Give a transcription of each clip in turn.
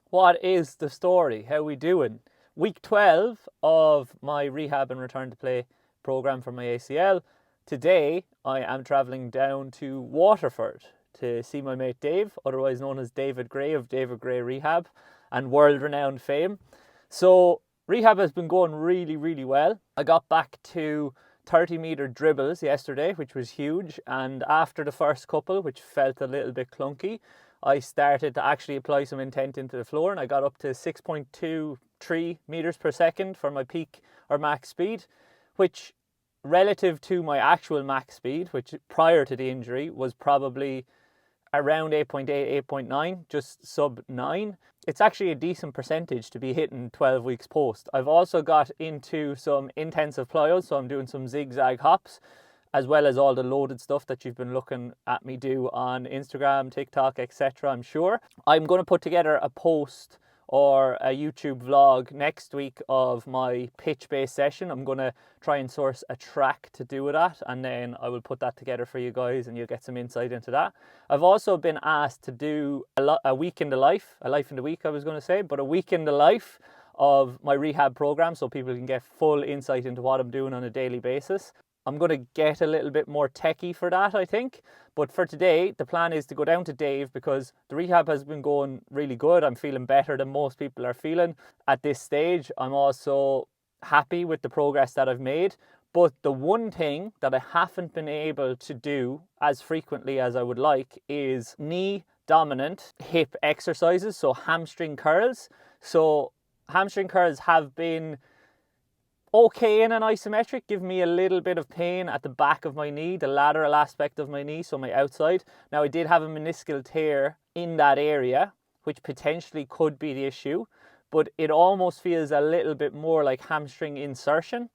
What is the story? How we doing? Week 12 of my rehab and return to play program for my ACL. Today I am travelling down to Waterford to see my mate Dave, otherwise known as David Gray of David Gray Rehab and world-renowned fame. So rehab has been going really well. I got back to 30-metre dribbles yesterday, which was huge, and after the first couple, which felt a little bit clunky, I started to actually apply some intent into the floor, and I got up to 6.23 meters per second for my peak or max speed, which relative to my actual max speed, which prior to the injury was probably around 8.8, 8.9, just sub 9. It's actually a decent percentage to be hitting 12 weeks post. I've also got into some intensive plyos, so I'm doing some zigzag hops, as well as all the loaded stuff that you've been looking at me do on Instagram, TikTok, etc. I'm sure. I'm going to put together a post or a YouTube vlog next week of my pitch-based session. I'm going to try and source a track to do with that, and then I will put that together for you guys and you'll get some insight into that. I've also been asked to do a week in the life, a life in the week I was going to say, but a week in the life of my rehab program so people can get full insight into what I'm doing on a daily basis. I'm going to get a little bit more techie for that, I think. But for today, the plan is to go down to Dave because the rehab has been going really good. I'm feeling better than most people are feeling at this stage. I'm also happy with the progress that I've made. But the one thing that I haven't been able to do as frequently as I would like is knee dominant hip exercises, so hamstring curls. So hamstring curls have been okay in an isometric, give me a little bit of pain at the back of my knee, the lateral aspect of my knee, so my outside. Now I did have a meniscal tear in that area, which potentially could be the issue, but it almost feels a little bit more like hamstring insertion,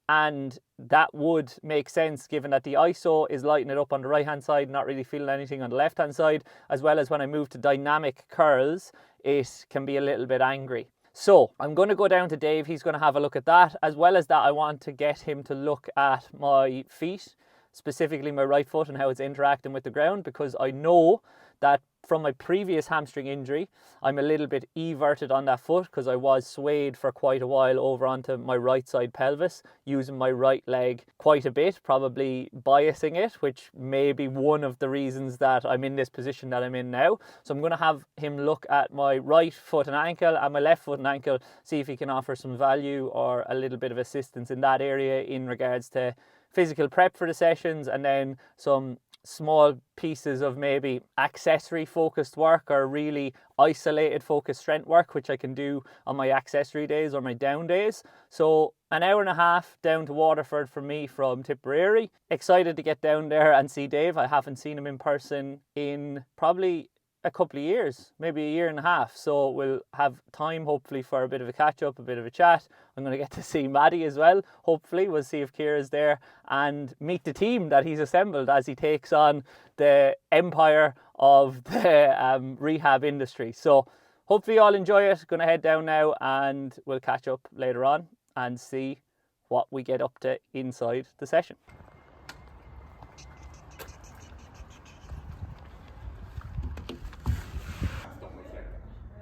and that would make sense given that the iso is lighting it up on the right hand side, not really feeling anything on the left hand side, as well as when I move to dynamic curls, it can be a little bit angry. So I'm going to go down to Dave. He's going to have a look at that. As well as that, I want to get him to look at my feet, specifically my right foot and how it's interacting with the ground, because I know that from my previous hamstring injury, I'm a little bit everted on that foot because I was swayed for quite a while over onto my right side pelvis, using my right leg quite a bit, probably biasing it, which may be one of the reasons that I'm in this position that I'm in now. So I'm going to have him look at my right foot and ankle and my left foot and ankle, see if he can offer some value or a little bit of assistance in that area in regards to physical prep for the sessions, and then some small pieces of maybe accessory focused work or really isolated focused strength work, which I can do on my accessory days or my down days. So an hour and a half down to Waterford for me from Tipperary. Excited to get down there and see Dave. I haven't seen him in person in probably a couple of years, maybe a year and a half. So we'll have time hopefully for a bit of a catch up, a bit of a chat. I'm going to get to see Maddie as well. Hopefully we'll see if Kira's there and meet the team that he's assembled as he takes on the empire of the rehab industry. So hopefully you all enjoy it. Going to head down now and we'll catch up later on and see what we get up to inside the session.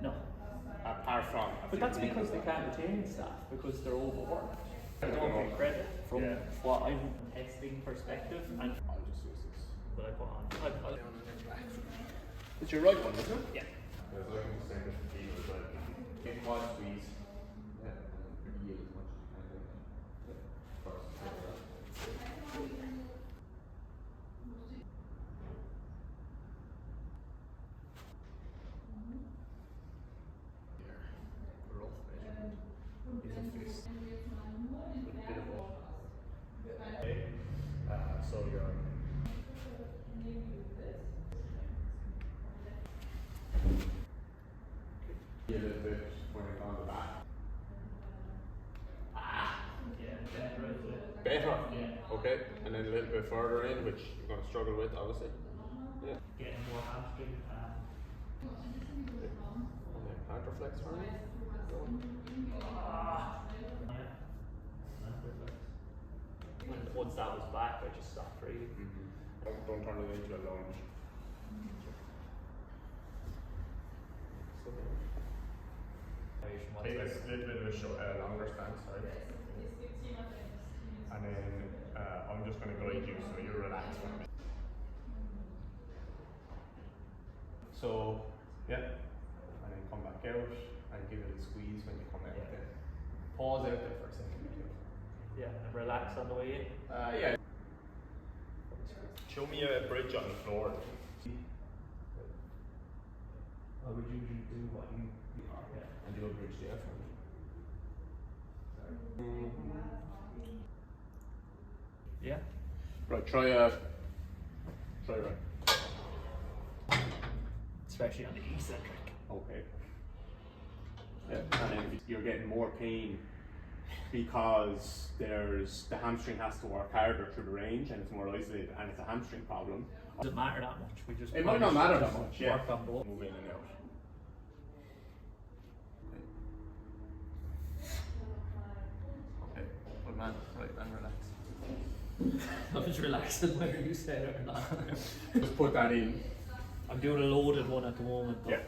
No. Apart from. But that's because they can't retain staff, because they're overworked. I don't get credit from what I'm testing perspective, and I'll just use this. will I put on? It's your right one, isn't it? Yeah. There's like the same different people as well. Get quad squeeze. Yeah. Yield as much as you can. Yeah. First. So you're a little bit pointing on the back. Better? Yeah. Okay, and then a little bit further in, which you're going to struggle with, obviously. Yeah. Getting more hamstring. And then plantar flex for me. Once that was back, I just stopped breathing. Don't turn it into a lunge. Take a little bit of a longer stance, right? And then I'm just going to guide you so you're relaxed for a minute. So, yeah, and then come back out and give it a squeeze when you come out there. Pause out there for a second. Yeah, and relax on the way in. Yeah. Show me a bridge on the floor. I would usually do what you are. Yeah. And do a bridge there for me. Yeah. Right, try right. Especially on the eccentric. Okay. Yeah, and then you're getting more pain because the hamstring has to work harder through the range and it's more isolated and it's a hamstring problem. Doesn't matter that much. It might not matter that much, yeah. Work on both. Move in and out. Okay, good man. Right, and relax. I was relaxing whether you said it or not. Just put that in. I'm doing a loaded one at the moment. Yeah.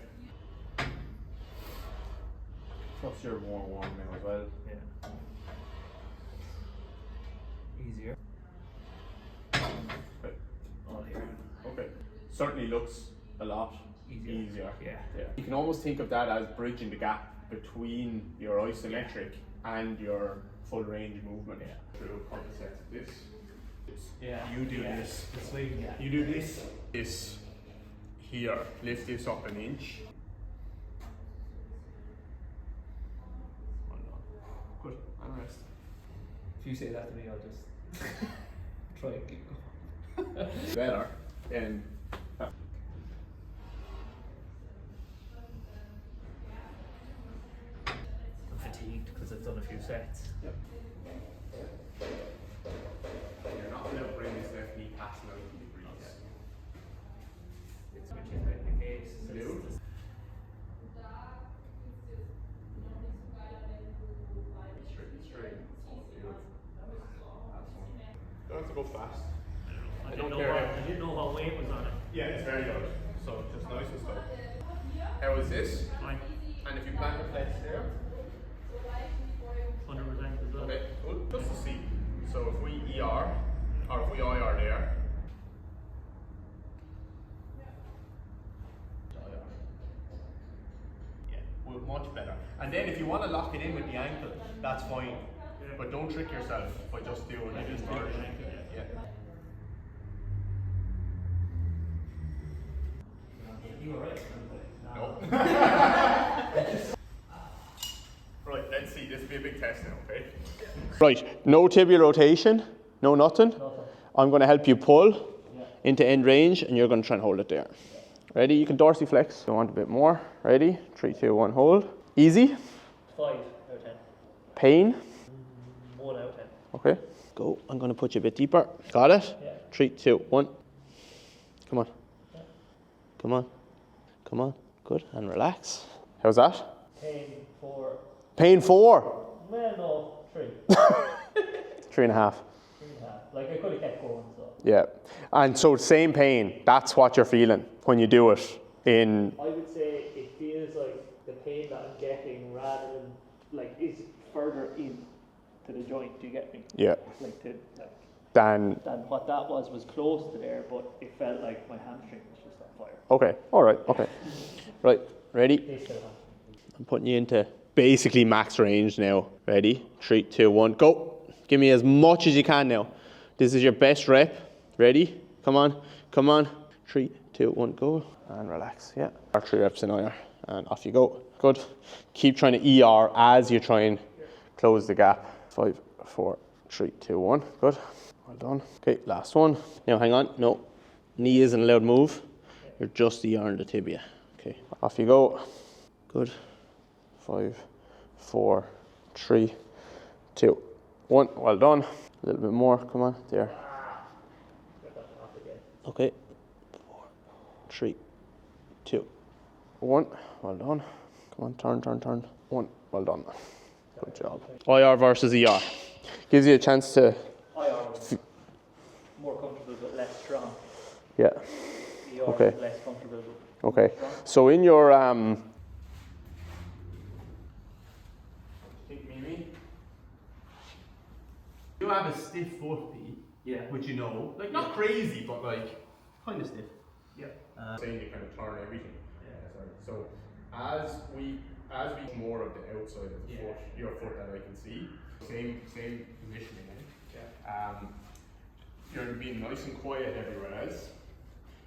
Plus you're more warm now as well. Yeah. Easier. Okay. All here. Okay. Certainly looks a lot easier. Yeah. You can almost think of that as bridging the gap between your isometric and your full range movement. Yeah. Through a couple sets of this. Yeah. You do this. The swing, yeah. You do this here. Lift this up an inch. Good. And rest. If you say that to me, I'll just try and keep going. Better. And I'm fatigued because I've done a few sets. yep. You're not going to bring this left knee passing out in the breeze. Which is like the case. Blue. Straight. Don't have to go fast. I don't didn't care. know what weight was on it. Yeah, it's very good. So just nice and slow. How is this? Fine. And if you plant the flex there? 100% as well. Okay, good. Just to see. So if we ER, or if we IR there. Yeah, well, much better. And then if you want to lock it in with the ankle, that's fine. Yeah. But don't trick yourself by just doing it. Just do the ankle, Yeah. You alright? No. Right, let's see. This will be a big test now, okay? Right, no tibial rotation, no nothing. I'm going to help you pull into end range and you're going to try and hold it there. Ready? You can dorsiflex. If you want a bit more. Ready? 3, 2, 1, hold. Easy. 5 out of 10. Pain. 1 out of 10. Okay. Go. I'm going to put you a bit deeper. Got it? Yeah. 3, 2, 1. Come on. Yeah. Come on. Come on. Good. And relax. How's that? Pain 4. Pain 4. Well, no, 3. 3.5. 3.5. Like I could have kept going, so. Yeah. And so same pain, that's what you're feeling when you do it in... I would say it feels like the pain that I'm getting rather than, like, is further in to the joint, do you get me? Yeah. Than what that was close to there, but it felt like my hamstring was just on fire. Okay, alright, okay. Right, ready? I'm putting you into basically max range now. Ready? 3, 2, 1, go. Give me as much as you can now. This is your best rep. Ready? Come on, come on. 3, 2, 1, go. And relax, yeah. 3 reps in IR, and off you go. Good. Keep trying to ER as you try and close the gap. 5, 4, 3, 2, 1, good. Well done. Okay, last one. Now hang on, no. Knee isn't allowed to move. You're just ERing the tibia. Okay, off you go. Good. 5, 4, 3, 2, 1. Well done. A little bit more. Come on. There. Okay. 4, 3, 2, 1. Well done. Come on. Turn, turn, turn. 1. Well done. Good job. IR versus ER. Gives you a chance to... IR more comfortable but less strong. Yeah. ER Okay. less comfortable. Okay. So in your have a stiff foot, Pete, which you know, like not crazy, but like kind of stiff. Yeah. Saying you kind of turn everything. So as we more of the outside of the foot, your foot that I can see, same positioning. You're being nice and quiet everywhere else.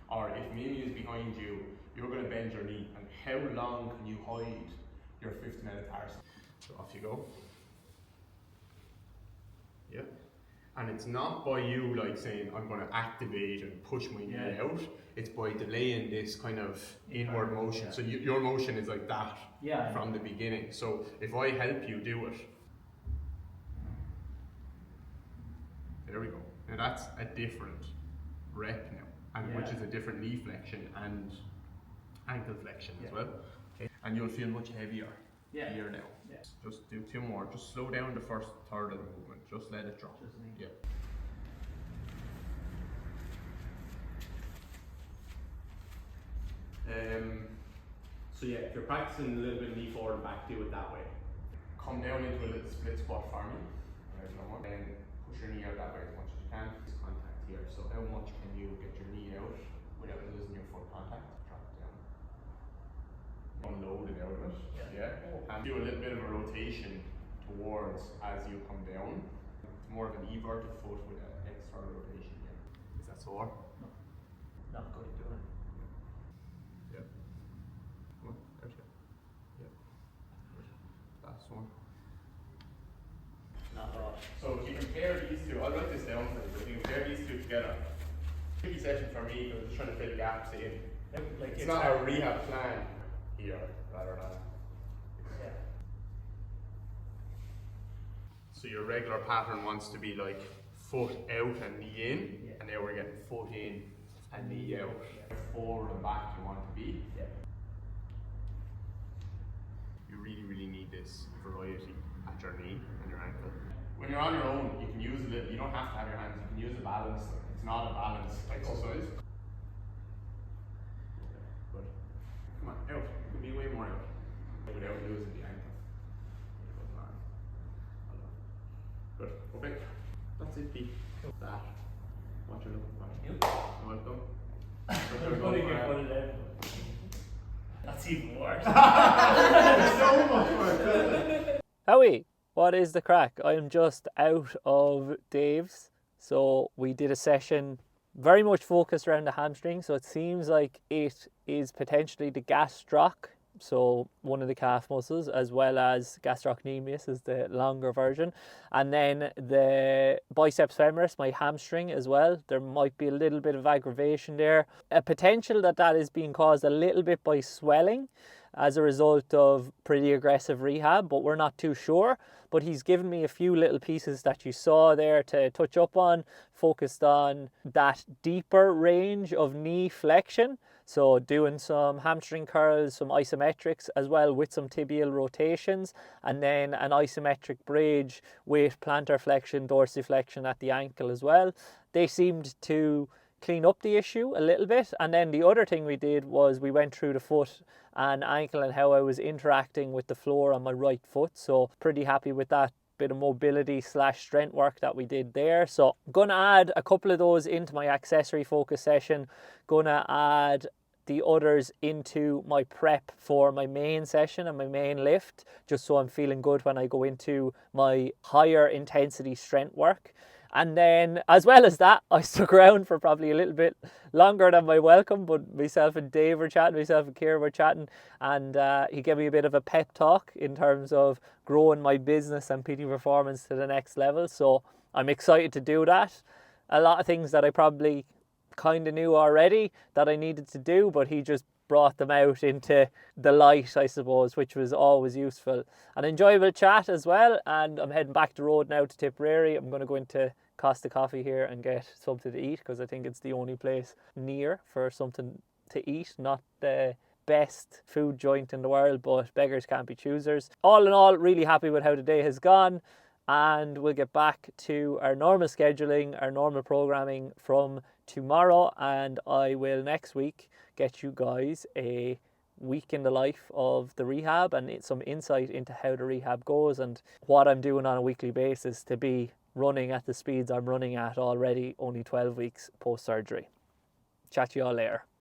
Or if Mimi is behind you, you're going to bend your knee. And how long can you hide your fifth metatarsal? So off you go. Yeah. And it's not by you like saying, I'm going to activate and push my knee out. It's by delaying this kind of inward motion. So your motion is like that from the beginning. So if I help you do it, there we go. Now that's a different rep now, and which is a different knee flexion and ankle flexion as well. Okay. And you'll feel much heavier here now. Yeah. Just do two more. Just slow down the first third of the movement. Just let it drop. Yeah. So yeah, if you're practicing a little bit knee forward and back, do it that way. Come down into a little split squat for me. And push your knee out that way as much as you can. There's contact here. So how much can you get your knee out without losing your foot contact? Drop it down. Unload it out of it. And do a little bit of a rotation towards as you come down. It's more of an everted foot with an external rotation here. Is that sore? No. Not good at doing it. Yeah. Come on, out here. Yeah. Last one. Not at all. So if you compare these two, I'll write this down for you, but if you compare these two together, tricky session for me because I'm just trying to fill gaps in. Like it's not a rehab plan here, rather than. So your regular pattern wants to be like foot out and knee in, and now we're getting foot in and knee out. Forward and back you want to be. You really need this variety at your knee and your ankle. When you're on your own, you can use a little, you don't have to have your hands, you can use a balance. It's not a balance exercise. Good. Come on, out. You can be way more out without losing the ankle. Good. Okay. That's it, Pete. That. What you're looking for. You're welcome. I'm going to get one of them. That's even worse. So much work. Howie, what is the crack? I am just out of Dave's. So we did a session very much focused around the hamstring. So it seems like it is potentially the gastroc, so one of the calf muscles, as well as gastrocnemius is the longer version, and then the biceps femoris, my hamstring as well. There might be a little bit of aggravation there, a potential that is being caused a little bit by swelling as a result of pretty aggressive rehab, but we're not too sure. But he's given me a few little pieces that you saw there to touch up on, focused on that deeper range of knee flexion. So doing some hamstring curls, some isometrics as well with some tibial rotations, and then an isometric bridge with plantar flexion, dorsiflexion at the ankle as well. They seemed to clean up the issue a little bit. And then the other thing we did was we went through the foot and ankle and how I was interacting with the floor on my right foot. So pretty happy with that bit of mobility / strength work that we did there. So I'm going to add a couple of those into my accessory focus session. Going to add the others into my prep for my main session and my main lift, just so I'm feeling good when I go into my higher intensity strength work. And then, as well as that, I stuck around for probably a little bit longer than my welcome, but myself and Dave were chatting, myself and Kira were chatting, and he gave me a bit of a pep talk in terms of growing my business and PT performance to the next level. So I'm excited to do that. A lot of things that I probably kind of knew already that I needed to do, but he just brought them out into the light, I suppose, which was always useful. An enjoyable chat as well, and I'm heading back the road now to Tipperary. I'm going to go into Costa Coffee here and get something to eat, because I think it's the only place near for something to eat. Not the best food joint in the world, but beggars can't be choosers. All in all, really happy with how the day has gone, and we'll get back to our normal scheduling, our normal programming from tomorrow, and I will next week get you guys a week in the life of the rehab and some insight into how the rehab goes and what I'm doing on a weekly basis to be running at the speeds I'm running at already, only 12 weeks post-surgery. Chat to you all later.